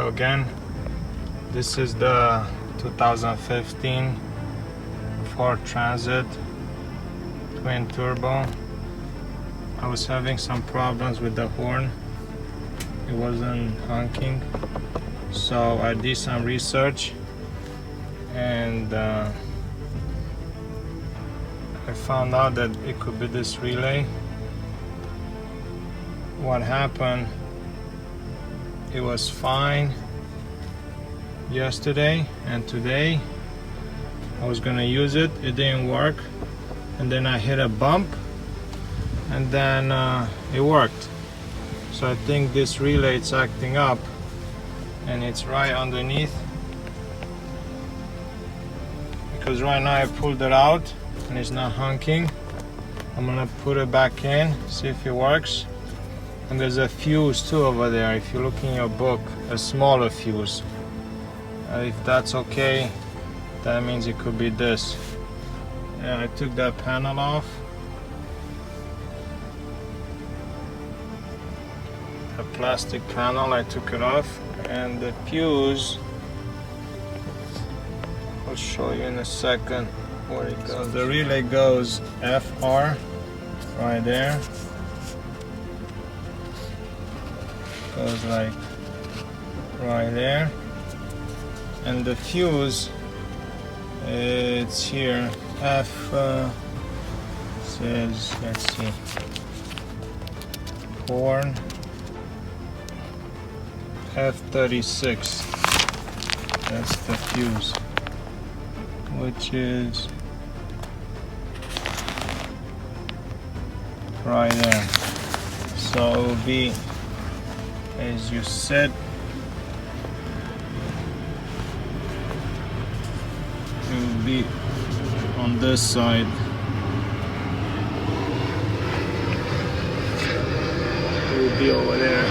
video again. This is the 2015 Ford Transit twin turbo. I was having some problems with the horn. It wasn't honking, so I did some research and I found out that it could be this relay. What happened, it was fine yesterday and today. I was gonna use it, it didn't work, and then I hit a bump and then it worked. So I think this relay is acting up, and it's right underneath, because right now I pulled it out and it's not honking. I'm gonna put it back in, see if it works. And there's a fuse too over there, if you look in your book, a smaller fuse. If that's okay, that means it could be this. Yeah, I took that panel off. A plastic panel, I took it off, and the fuse, I'll show you in a second where it goes. The relay goes FR right there, goes like right there, and the fuse, it's here. F says, let's see, horn F36, that's the fuse, which is right there. So it will be, as you said, it will be on this side. It will be over there.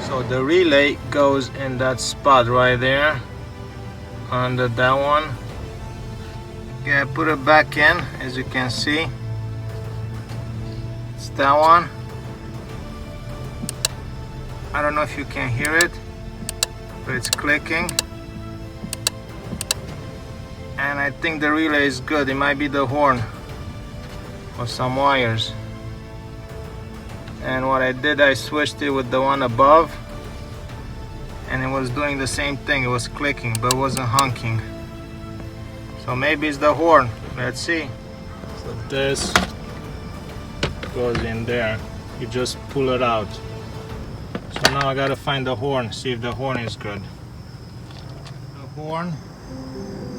So the relay goes in that spot right there, under that one. Okay, I put it back in, as you can see. It's that one. I don't know if you can hear it, but it's clicking. And I think the relay is good. It might be the horn or some wires. And what I did, I switched it with the one above, and it was doing the same thing. It was clicking, but it wasn't honking. So maybe it's the horn. Let's see. So this goes in there. You just pull it out. So now I gotta find the horn, see if the horn is good. The horn,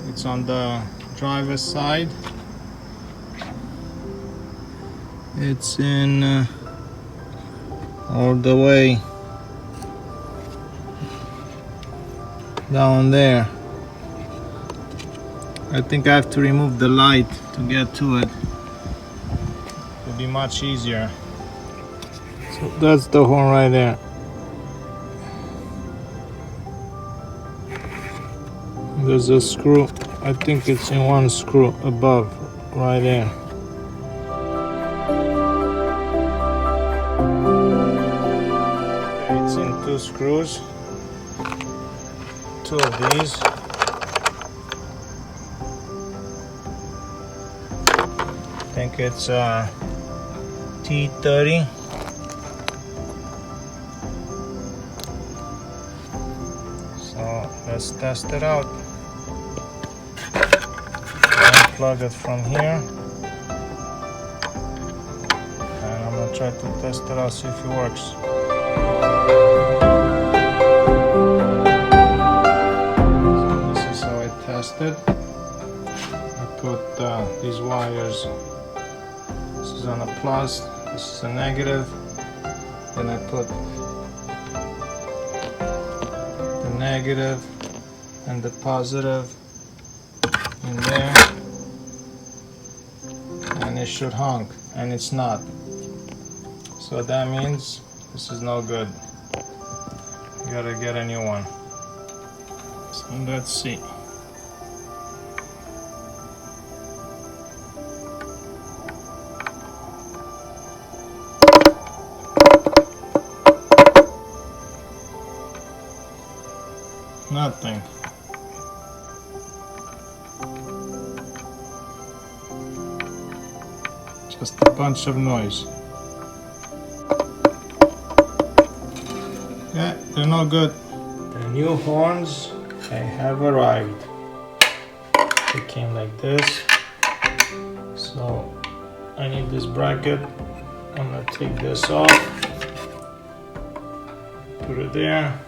it's on the driver's side. It's in all the way down there. I think I have to remove the light to get to it. It'll be much easier. So that's the horn right there. There's a screw, I think it's in one screw above, right there. It's in two screws, two of these. I think it's T30. So let's test it out. Unplug it from here, and I'm gonna try to test it out, see if it works. So this is how I test it. I put these wires. This is on a plus, this is a negative. Then I put the negative and the positive in there, and it should honk, and it's not. So that means this is no good. You gotta get a new one. So let's see. Nothing. Just a bunch of noise. Yeah, they're no good. The new horns, they have arrived. They came like this. So I need this bracket. I'm gonna take this off. Put it there.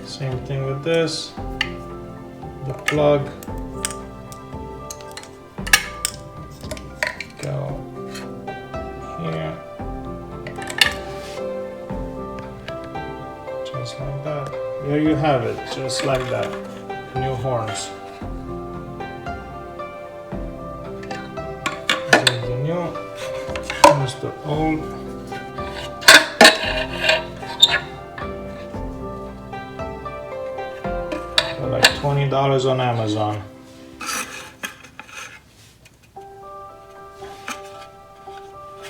Same thing with this. The plug. Go here. Just like that. There you have it, just like that. New horns. There's the new, here's the old. For like $20 on Amazon.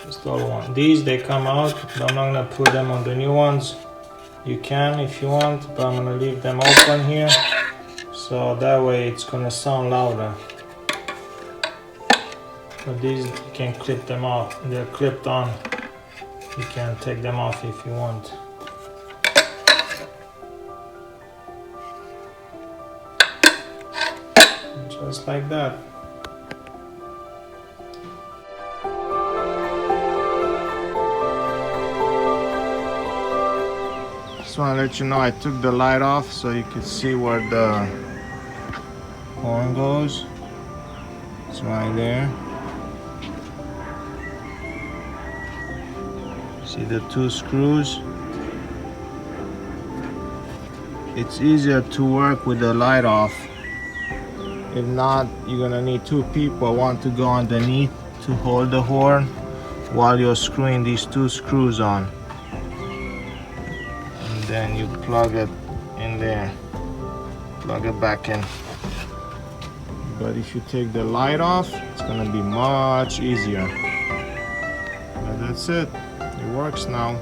Just all one. These they come out, but I'm not gonna put them on the new ones. You can if you want, but I'm gonna leave them open here, so that way it's gonna sound louder. But these you can clip them off. They're clipped on. You can take them off if you want. Just like that. Just want to let you know I took the light off so you can see where the horn goes. It's right there. See the two screws? It's easier to work with the light off. If not, you're gonna need two people. One to go underneath to hold the horn while you're screwing these two screws on. And then you plug it in there. Plug it back in. But if you take the light off, it's gonna be much easier. But that's it. It works now.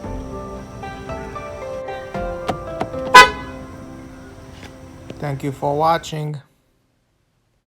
Thank you for watching.